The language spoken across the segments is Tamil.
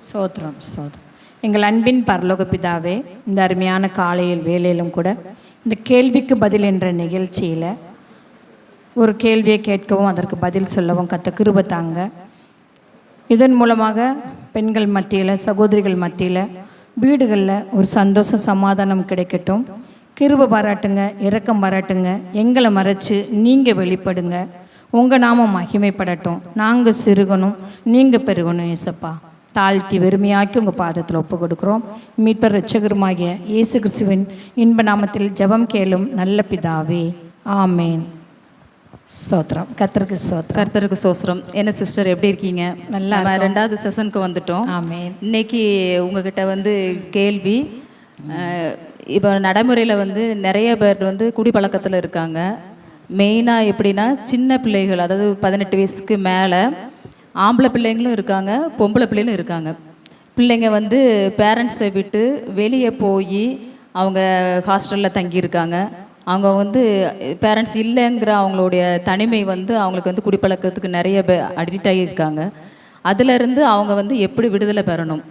ஸ்தோத்திரம் ஸ்தோத்திரம். எங்கள் அன்பின் பரலோக பிதாவே, இந்த அருமையான காலையில் வேலையிலும் கூட இந்த கேள்விக்கு பதில் என்ற நிகழ்ச்சியில் ஒரு கேள்வியை கேட்கவும் அதற்கு பதில் சொல்லவும் கத்த கிருபை தாங்க. இதன் மூலமாக பெண்கள் மத்தியில், சகோதரிகள் மத்தியில், வீடுகளில் ஒரு சந்தோஷ சமாதானம் கிடைக்கட்டும். கிருபை பாராட்டுங்க, இரக்கம் பாராட்டுங்க. எங்களை மறைச்சு நீங்கள் வெளிப்படுங்க. உங்கள் நாமம் மகிமைப்படட்டும். நாங்கள் சிறுகணும், நீங்கள் பெருகணும். ஏசப்பா, தாழ்த்தி வெறுமையாக்கி உங்கள் பாதத்தில் ஒப்பு கொடுக்குறோம். மீட்பர் இரட்சகருமாகிய இயேசு கிறிஸ்துவின் இன்ப நாமத்தில் ஜெபம் கேளும் நல்ல பிதாவே, ஆமேன். ஸ்தோத்திரம். கர்த்தருக்கு ஸ்தோத்திரம். கர்த்தருக்கு ஸ்தோத்திரம். என்ன சிஸ்டர், எப்படி இருக்கீங்க? நல்லா. ரெண்டாவது செஷனுக்கு வந்துட்டோம். ஆமேன். இன்னைக்கு உங்ககிட்ட கேள்வி, இப்போ நடைமுறையில் நிறைய பேர் குடிப்பழக்கத்தில் இருக்காங்க. மெயினாக எப்படின்னா, சின்ன பிள்ளைகள், அதாவது 18 வயசுக்கு மேலே ஆம்பளை பிள்ளைங்களும் இருக்காங்க, பொம்பளை பிள்ளைகளும் இருக்காங்க. பிள்ளைங்க பேரண்ட்ஸை விட்டு வெளியே போய் அவங்க ஹாஸ்டலில் தங்கியிருக்காங்க. அவங்க பேரண்ட்ஸ் இல்லைங்கிற அவங்களுடைய தனிமை அவங்களுக்கு குடிப்பழக்கத்துக்கு நிறைய அடிக்ட் ஆகியிருக்காங்க. அதிலிருந்து அவங்க எப்படி விடுதலை பெறணும்,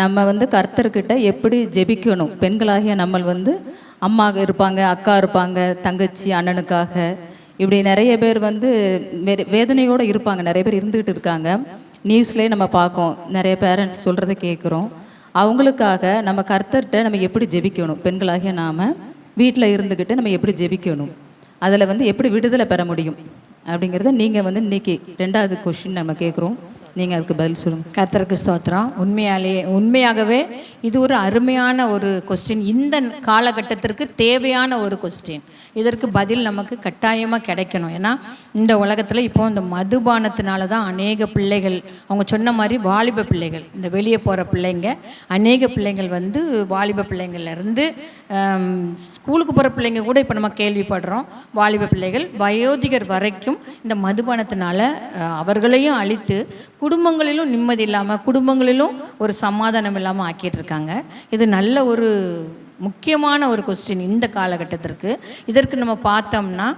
நம்ம கர்த்தர்கிட்ட எப்படி ஜெபிக்கணும், பெண்களாகிய நம்ம அம்மா இருப்பாங்க, அக்கா இருப்பாங்க, தங்கச்சி அண்ணனுக்காக, இப்படி நிறைய பேர் வேதனையோடு இருப்பாங்க. நிறைய பேர் இருந்துக்கிட்டு இருக்காங்க. நியூஸ்லேயே நம்ம பார்க்கோம், நிறைய பேரண்ட்ஸ் சொல்கிறத கேட்குறோம். அவங்களுக்காக நம்ம கர்த்தர்கிட்ட நம்ம எப்படி ஜெபிக்கணும், பெண்களாகிய நாம் வீட்டில் இருந்துக்கிட்டு நம்ம எப்படி ஜெபிக்கணும், அதில் எப்படி விடுதலை பெற முடியும் அப்படிங்கிறத நீங்கள் இன்றைக்கி ரெண்டாவது கொஸ்டின் நம்ம கேட்குறோம். நீங்கள் அதுக்கு பதில் சொல்லுங்கள். கர்த்தருக்கு ஸ்தோத்திரம். உண்மையாகவே இது ஒரு அருமையான ஒரு கொஸ்டின். இந்த காலகட்டத்திற்கு தேவையான ஒரு கொஸ்டின். இதற்கு பதில் நமக்கு கட்டாயமாக கிடைக்கணும். ஏன்னா இந்த உலகத்தில் இப்போ இந்த மதுபானத்தினால தான் அநேக பிள்ளைகள், அவங்க சொன்ன மாதிரி வாலிப பிள்ளைகள், இந்த வெளியே போகிற பிள்ளைங்க, அநேக பிள்ளைங்கள் வாலிப பிள்ளைங்கள்லேருந்து ஸ்கூலுக்கு போகிற பிள்ளைங்க கூட இப்போ நம்ம கேள்விப்படுறோம். வாலிப பிள்ளைகள் வயோதிகர் வரைக்கும் இந்த மதுபானத்தினால அவர்களையும் அழித்து குடும்பங்களிலும் நிம்மதி இல்லாமல், குடும்பங்களிலும் ஒரு சமாதானம் இல்லாமல் ஆக்கிட்டு இருக்காங்க. இது நல்ல ஒரு முக்கியமான ஒரு கொஸ்டின் இந்த காலகட்டத்திற்கு. இதற்கு நம்ம பார்த்தோம்னா,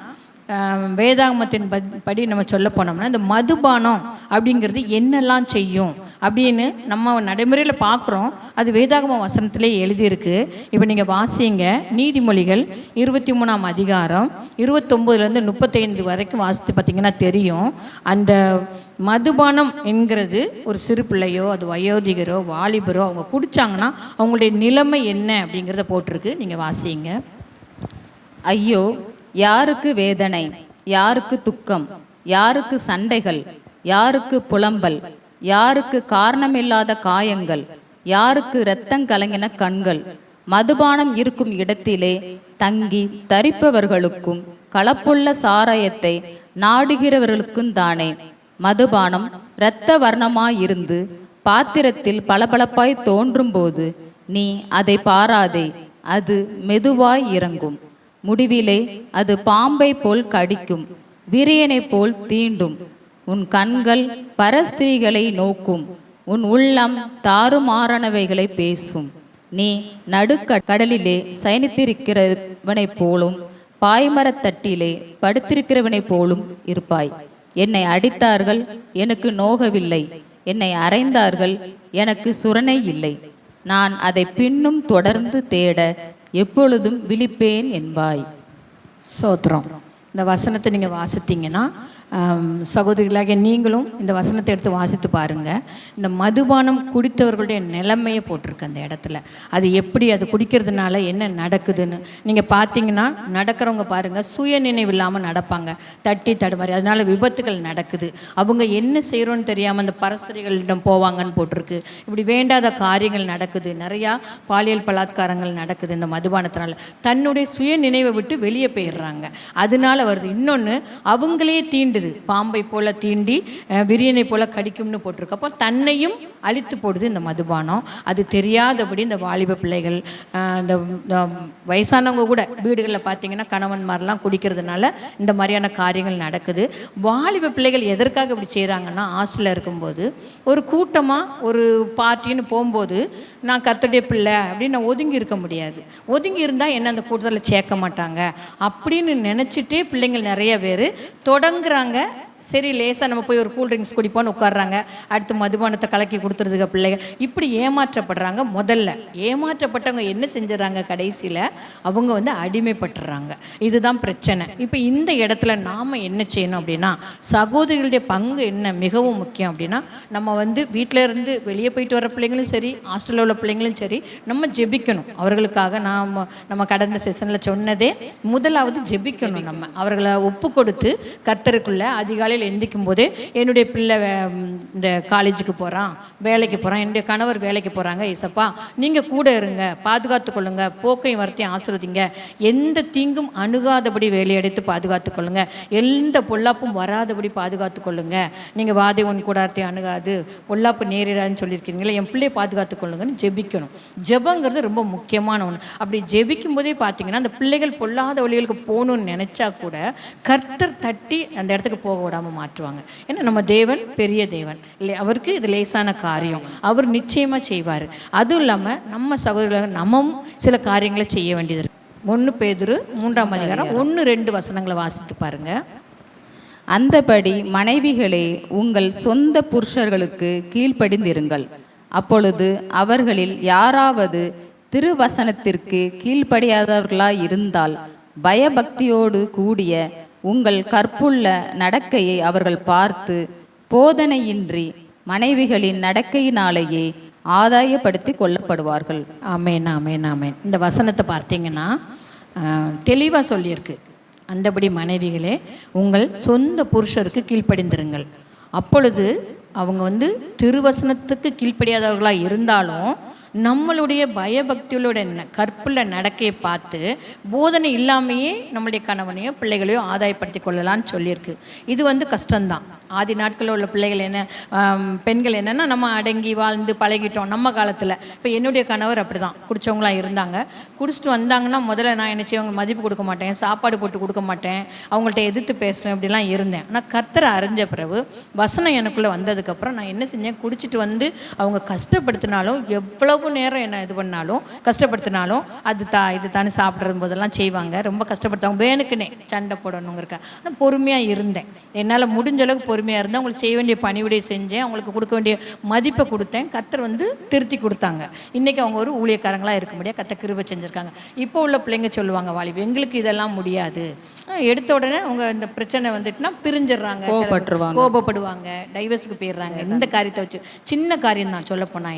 வேதாகமத்தின் படி நம்ம சொல்ல போனோம்னா, இந்த மதுபானம் அப்படிங்கிறது என்னெல்லாம் செய்யும் அப்படின்னு நம்ம நடைமுறையில் பார்க்குறோம். அது வேதாகம வசனத்திலே எழுதியிருக்கு. இப்போ நீங்கள் வாசிங்க, நீதிமொழிகள் 23ஆம் அதிகாரம் 29லேருந்து 35 வரைக்கும் வாசித்து பார்த்தீங்கன்னா தெரியும். அந்த மதுபானம் என்கிறது ஒரு சிறு பிள்ளையோ, அது வயோதிகரோ, வாலிபரோ, அவங்க குடித்தாங்கன்னா அவங்களுடைய நிலைமை என்ன அப்படிங்கிறத போட்டிருக்கு. நீங்கள் வாசிங்க. ஐயோ, யாருக்கு வேதனை, யாருக்கு துக்கம், யாருக்கு சண்டைகள், யாருக்கு புலம்பல், யாருக்கு காரணமில்லாத காயங்கள், யாருக்கு இரத்தம் கலங்கின கண்கள், மதுபானம் இருக்கும் இடத்திலே தங்கி தரிப்பவர்களுக்கும் கலப்புள்ள சாராயத்தை நாடுகிறவர்களுக்கும் தானே. மதுபானம் இரத்த வர்ணமாயிருந்து பாத்திரத்தில் பளபளப்பாய் தோன்றும் போது நீ அதை பாராதே, அது மெதுவாய் இறங்கும். முடிவிலே அது பாம்பை போல் கடிக்கும், விரியனை போல் தீண்டும். உன் கண்கள் பரஸ்திரீகளை நோக்கும், உன் உள்ளம் தாறுமாறானவைகளை பேசும். நீ நடுக்கடலிலே சயனித்திருக்கிறவனைப் போலும் பாய்மரத்தட்டிலே படுத்திருக்கிறவனைப் போலும் இருப்பாய். என்னை அடித்தார்கள், எனக்கு நோகவில்லை. என்னை அறைந்தார்கள், எனக்கு சுரணை இல்லை. நான் அதை பின்னும் தொடர்ந்து தேட எப்பொழுதும் விழிப்பேன் என்பாய். ஸ்தோத்திரம். இந்த வசனத்தை நீங்கள் வாசித்தீங்கன்னா, சகோதரிகளாக நீங்களும் இந்த வசனத்தை எடுத்து வாசித்து பாருங்கள். இந்த மதுபானம் குடித்தவர்களுடைய நிலைமையை போட்டிருக்கு அந்த இடத்துல. அது எப்படி, அது குடிக்கிறதுனால என்ன நடக்குதுன்னு நீங்கள் பார்த்தீங்கன்னா, நடக்கிறவங்க பாருங்கள், சுய நினைவு இல்லாமல் நடப்பாங்க, தட்டி தடுமாறி, அதனால விபத்துகள் நடக்குது. அவங்க என்ன செய்கிறோன்னு தெரியாமல் அந்த பரஸ்திரிகளிடம் போவாங்கன்னு போட்டிருக்கு. இப்படி வேண்டாத காரியங்கள் நடக்குது, நிறையா பாலியல் பலாத்காரங்கள் நடக்குது இந்த மதுபானத்தினால. தன்னுடைய சுய நினைவை விட்டு வெளியே போயிடுறாங்க, அதனால வருது. இன்னொன்று, அவங்களே தீண்டுது, பாம்பை போல தீண்டி விரியனை போல கடிக்கும்னு போட்டிருக்கு. அப்போ தன்னையும் அழித்து போடுது இந்த மதுபானம். அது தெரியாதபடி இந்த வாலிப பிள்ளைகள், இந்த வயசானவங்க கூட வீடுகளில் பார்த்தீங்கன்னா கணவன்மாரெலாம் குடிக்கிறதுனால இந்த மாதிரியான காரியங்கள் நடக்குது. வாலிப பிள்ளைகள் எதற்காக இப்படி செய்கிறாங்கன்னா, ஹாஸ்டலில் இருக்கும்போது ஒரு கூட்டமாக ஒரு பார்ட்டின்னு போகும்போது, நான் கர்த்தருடைய பிள்ளை அப்படின்னு நான் ஒதுங்கி இருக்க முடியாது. ஒதுங்கி இருந்தால் என்ன அந்த கூட்டத்தில் சேர்க்க மாட்டாங்க அப்படின்னு நினச்சிட்டே பிள்ளைங்கள் நிறைய பேர் தொடங்குறாங்க, சரி லேசாக நம்ம போய் ஒரு கூல்ட்ரிங்க்ஸ் குடிப்போன்னு உட்காடுறாங்க, அடுத்து மதுபானத்தை கலக்கி கொடுத்துருதுங்க பிள்ளைகள். இப்படி ஏமாற்றப்படுறாங்க. முதல்ல ஏமாற்றப்பட்டவங்க என்ன செஞ்சிடறாங்க, கடைசியில் அவங்க வந்து அடிமைப்பட்டுறாங்க. இதுதான் பிரச்சனை. இப்போ இந்த இடத்துல நாம் என்ன செய்யணும் அப்படின்னா, சகோதரிகளுடைய பங்கு என்ன மிகவும் முக்கியம் அப்படின்னா, நம்ம வந்து வீட்டில் இருந்து வெளியே போயிட்டு வர பிள்ளைங்களும் சரி, ஹாஸ்டலில் உள்ள பிள்ளைங்களும் சரி, நம்ம ஜெபிக்கணும் அவர்களுக்காக. நம்ம கடந்த செஷனில் சொன்னதே, முதலாவது ஜெபிக்கணும். நம்ம அவர்களை ஒப்பு கொடுத்து கர்த்தருக்குள்ள அதிகாலையில் எந்திக்கும் போதே, என்னுடைய பிள்ளை இந்த காலேஜுக்கு போகிறான், வேலைக்கு போகிறான், என்னுடைய கணவர் வேலைக்கு போகிறாங்க, ஏசப்பா நீங்கள் கூட இருங்க, பாதுகாத்து கொள்ளுங்க, போக்கையும் வரத்தையும் ஆசீர்வதிங்க, எந்த தீங்கும் அணுகாதபடி வேலையடைத்து பாதுகாத்து கொள்ளுங்க, எந்த பொல்லாப்பும் வராதபடி பாதுகாத்து கொள்ளுங்க, நீங்கள் வாதை உன் கூடாரத்தை அணுகாது, பொல்லாப்பு நேரிடாதுன்னு சொல்லியிருக்கீங்களே, என் பிள்ளையை பாதுகாத்து கொள்ளுங்கன்னு ஜெபிக்கணும். ஜெபங்கிறது ரொம்ப முக்கியமான ஒன்று. அப்படி ஜெபிக்கும் போதே பார்த்தீங்கன்னா, அந்த பிள்ளைகள் பொல்லாத வழிகளுக்கு போகணும்னு நினச்சா கூட கர்த்தர் தட்டி அந்த இடத்துக்கு போக விடாமல் மாற்றுவாங்க. ஏன்னா நம்ம தேவன் பெரிய தேவன் இல்லை, அவருக்கு இது லேசான காரியம், அவர் நிச்சயமாக செய்வார். அதுவும் இல்லாமல் நம்ம சகோதரர்கள் நம்மவும் சில காரியங்களை செய்ய வேண்டியது இருக்கு. 1 பேதுரு 3ஆம் அதிகாரம் 1-2 வசனங்களை வாசித்து பாருங்க. அந்தபடி மனைவிகளே உங்கள் சொந்த புருஷர்களுக்கு கீழ்ப்படிந்திருங்கள். அப்பொழுது அவர்களில் யாராவது திருவசனத்திற்கு கீழ்ப்படியாதவர்களாய் இருந்தால் பயபக்தியோடு கூடிய உங்கள் கற்புள்ள நடக்கையை அவர்கள் பார்த்து போதனையின்றி மனைவிகளின் நடக்கையினாலேயே ஆதாயப்படுத்தி கொள்ளப்படுவார்கள். ஆமேன், ஆமேன், ஆமேன். இந்த வசனத்தை பார்த்தீங்கன்னா தெளிவாக சொல்லியிருக்கு. அந்தபடி மனைவிகளே உங்கள் சொந்த புருஷருக்கு கீழ்ப்படிந்திருங்கள். அப்பொழுது அவங்க வந்து திருவசனத்துக்கு கீழ்ப்படியாதவர்களாக இருந்தாலும் நம்மளுடைய பயபக்தியோட கற்புள்ள நடக்கையை பார்த்து போதனை இல்லாமையே நம்மளுடைய கணவனையோ பிள்ளைகளையோ ஆதாயப்படுத்தி கொள்ளலான்னு சொல்லியிருக்கு. இது வந்து கஷ்டம்தான். ஆதி நாட்களில் உள்ள பிள்ளைகள் என்ன, பெண்கள் என்னென்னா, நம்ம அடங்கி வாழ்ந்து பழகிட்டோம் நம்ம காலத்தில். இப்போ என்னுடைய கணவர் அப்படி தான் குடித்தவங்களாம் இருந்தாங்க. குடிச்சிட்டு வந்தாங்கன்னா முதல்ல நான் என்ன செய்வேன், மதிப்பு கொடுக்க மாட்டேன், சாப்பாடு போட்டு கொடுக்க மாட்டேன், அவங்கள்ட்ட எதிர்த்து பேசுவேன், இப்படிலாம் இருந்தேன். ஆனால் கர்த்தரை அறிஞ்ச பிறகு வசனம் எனக்குள்ளே வந்ததுக்கப்புறம் நான் என்ன செஞ்சேன், குடிச்சிட்டு வந்து அவங்க கஷ்டப்படுத்தினாலும், எவ்வளவு நேரம் என்ன இது பண்ணாலும் கஷ்டப்படுத்தினாலும், அது இது தானே சாப்பிட்ற போதெல்லாம் செய்வாங்க, ரொம்ப கஷ்டப்படுத்தாங்க, வேணுக்குனே சண்டை போடணுங்கிறக்க. ஆனால் பொறுமையாக இருந்தேன். என்னால் முடிஞ்ச அளவுக்கு பொறுமையாக இருந்தேன். அவங்களுக்கு செய்ய வேண்டிய பணிவிடை செஞ்சேன், அவங்களுக்கு கொடுக்க வேண்டிய மதிப்பை கொடுத்தேன். கர்த்தர் வந்து திருத்தி கொடுத்தாங்க. இன்றைக்கி அவங்க ஒரு ஊழியக்காரங்களாக இருக்க முடியாது, கர்த்தர் கிருபை செஞ்சுருக்காங்க. இப்போ உள்ள பிள்ளைங்க சொல்லுவாங்க, வாலிபு எங்களுக்கு இதெல்லாம் முடியாது, எடுத்த உடனே அவங்க இந்த பிரச்சனை வந்துட்டுனா பிரிஞ்சிடுறாங்க, கோபப்படுவாங்க, டைவர்ஸுக்கு போயிடுறாங்க. இந்த காரியத்தை வச்சு சின்ன காரியம் தான் சொல்ல போனால்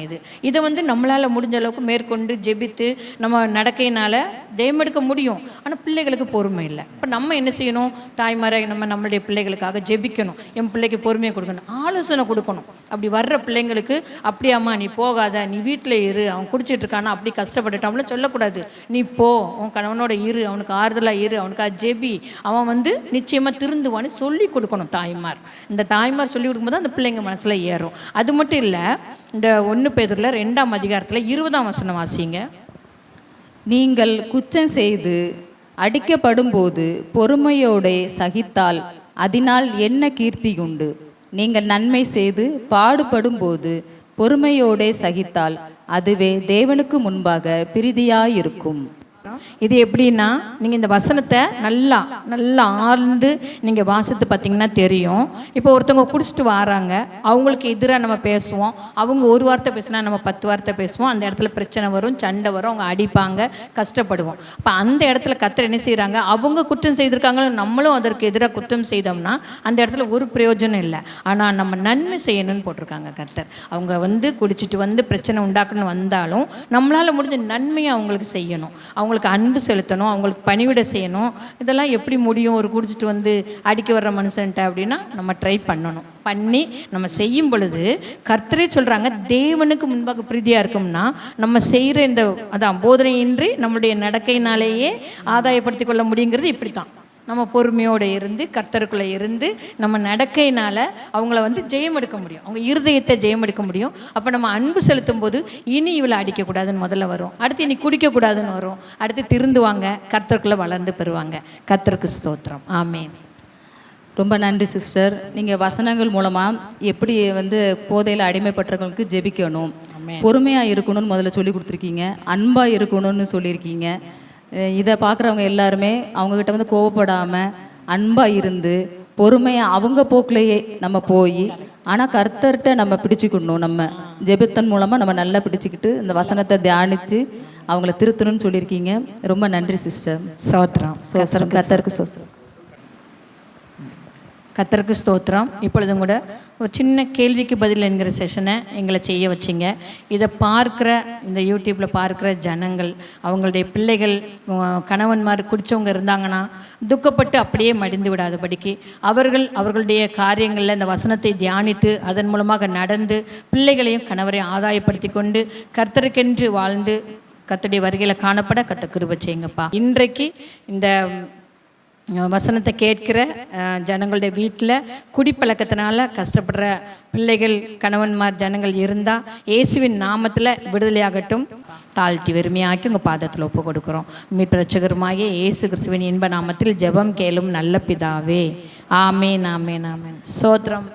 இதை வந்து நம்மளால் முடிஞ்ச அளவுக்கு மேற்கொண்டு ஜெபித்து நம்ம நடக்கையினால் ஜெயமெடுக்க முடியும். ஆனால் பிள்ளைகளுக்கு பொறுமை இல்லை. இப்போ நம்ம என்ன செய்யணும், தாய்மாரை நம்மளுடைய பிள்ளைகளுக்காக ஜெபிக்கணும், என் பிள்ளைக்கு பொறுமையை கொடுக்கணும், ஆலோசனை கொடுக்கணும். அப்படி வர்ற பிள்ளைங்களுக்கு, அப்படியாம்மா நீ போகாத, நீ வீட்டில் இரு, அவன் குடிச்சிட்டு இருக்கானா, அப்படி கஷ்டப்பட்டுட்டான் சொல்லக்கூடாது. நீ போ, உன் கணவனோட இரு, அவனுக்கு ஆறுதலாக இரு, அவனுக்காக ஜெபி, அவன் வந்து நிச்சயமாக திருந்துவான்னு சொல்லி கொடுக்கணும் தாய்மார். இந்த தாய்மார் சொல்லி கொடுக்கும்போது அந்த பிள்ளைங்க மனசில் ஏறும். அது மட்டும் இல்லை, இந்த 1 பேதுருல 2ஆம் அதிகாரத்தில் 20ஆம் வசனம் வாசிங்க. நீங்கள் குற்றம் செய்து அடிக்கப்படும் போது பொறுமையோடே சகித்தால் அதனால் என்ன கீர்த்தி உண்டு? நீங்கள் நன்மை செய்து பாடுபடும் போது பொறுமையோடே சகித்தால் அதுவே தேவனுக்கு முன்பாக பிரீதியாயிருக்கும். இது எப்படின்னா, நீங்கள் இந்த வசனத்தை நல்லா ஆழ்ந்து நீங்கள் வாசித்து பார்த்தீங்கன்னா தெரியும். இப்போ ஒருத்தவங்க குடிச்சிட்டு வராங்க, அவங்களுக்கு எதிராக நம்ம பேசுவோம், அவங்க ஒரு வார்த்தை பேசினா நம்ம 10 வார்த்தை பேசுவோம், அந்த இடத்துல பிரச்சனை வரும், சண்டை வரும், அவங்க அடிப்பாங்க, கஷ்டப்படுவோம். அப்போ அந்த இடத்துல கர்த்தர் என்ன செய்கிறாங்க, அவங்க குற்றம் செய்திருக்காங்களோ நம்மளும் அதற்கு எதிராக குற்றம் செய்தோம்னா அந்த இடத்துல ஒரு பிரயோஜனம் இல்லை. ஆனால் நம்ம நன்மை செய்யணும்னு போட்டிருக்காங்க கர்த்தர். அவங்க வந்து குடிச்சிட்டு வந்து பிரச்சனை உண்டாக்கணும்னு வந்தாலும் நம்மளால் முடிஞ்ச நன்மையை அவங்களுக்கு செய்யணும், அவங்களுக்கு அன்பு செலுத்தணும், அவங்களுக்கு பணிவிடை செய்யணும். இதெல்லாம் எப்படி முடியும் ஒரு குடிச்சிட்டு வந்து அடிக்க வர்ற மனுஷன்ட்ட அப்படின்னா, நம்ம ட்ரை பண்ணி நம்ம செய்யும் பொழுது கர்த்தரே சொல்கிறாங்க, தேவனுக்கு முன்பாக பிரீதியாக இருக்கும்னா நம்ம செய்கிற இந்த போதனையின்றி நம்மளுடைய நடக்கையினாலேயே ஆதாயப்படுத்தி கொள்ள முடியுங்கிறது இப்படி தான். நம்ம பொறுமையோடு இருந்து கர்த்தருக்குள்ளே இருந்து நம்ம நடக்கையினால் அவங்கள வந்து ஜெயம் எடுக்க முடியும், அவங்க இருதயத்தை ஜெயம் எடுக்க முடியும். அப்போ நம்ம அன்பு செலுத்தும் போது இனி இவளை அடிக்கக்கூடாதுன்னு முதல்ல வரும், அடுத்து இனி குடிக்கக்கூடாதுன்னு வரும், அடுத்து திருந்துவாங்க, கர்த்தருக்குள்ளே வளர்ந்து பெறுவாங்க. கர்த்தருக்கு ஸ்தோத்திரம். ஆமேன். ரொம்ப நன்றி சிஸ்டர். நீங்கள் வசனங்கள் மூலமாக எப்படி வந்து போதையில் அடிமைப்பட்டவங்களுக்கு ஜெபிக்கணும், பொறுமையாக இருக்கணும்னு முதல்ல சொல்லி கொடுத்துருக்கீங்க, அன்பாக இருக்கணும்னு சொல்லியிருக்கீங்க. இதை பார்க்குறவங்க எல்லாருமே அவங்கக்கிட்ட வந்து கோவப்படாமல் அன்பாக இருந்து பொறுமையாக அவங்க போக்குலேயே நம்ம போய், ஆனால் கர்த்தர்கிட்ட நம்ம பிடிச்சிக்கணும். நம்ம ஜெபத்தின் மூலமாக நம்ம நல்லா பிடிச்சிக்கிட்டு இந்த வசனத்தை தியானித்து அவங்கள திருத்தணும்னு சொல்லியிருக்கீங்க. ரொம்ப நன்றி சிஸ்டர். ஸ்தோத்திரம். கர்த்தருக்கு சோஸ்திரம். கர்த்தருக்கு ஸ்தோத்திரம். இப்பொழுதும் கூட ஒரு சின்ன கேள்விக்கு பதில் என்கிற செஷனை எங்களை செய்ய வச்சிங்க. இதை பார்க்குற இந்த யூடியூப்பில் பார்க்குற ஜனங்கள், அவங்களுடைய பிள்ளைகள், கணவன்மார் குடித்தவங்க இருந்தாங்கன்னா துக்கப்பட்டு அப்படியே மடிந்து விடாதபடிக்கு அவர்களுடைய காரியங்களில் இந்த வசனத்தை தியானித்து அதன் மூலமாக நடந்து பிள்ளைகளையும் கணவரையும் ஆதாயப்படுத்தி கொண்டு கர்த்தருக்கென்று வாழ்ந்து கர்த்தருடைய வருகையில் காணப்பட கர்த்தர் கிருபை செய்யுங்கப்பா. இன்றைக்கு இந்த வசனத்தை கேட்கிற ஜனங்களுடைய வீட்டில் குடிப்பழக்கத்தினால கஷ்டப்படுற பிள்ளைகள், கணவன்மார், ஜனங்கள் இருந்தால் இயேசுவின் நாமத்தில் விடுதலையாகட்டும். தாழ்த்தி வெறுமையாக்கி உங்கள் பாதத்தில் ஒப்பு கொடுக்குறோம். மீட்பு இரட்சகருமாகிய இயேசு கிறிஸ்துவின் இன்ப நாமத்தில் ஜெபம் கேளும் நல்ல பிதாவே. ஆமேன், ஆமேன், ஆமேன். ஸ்தோத்திரம்.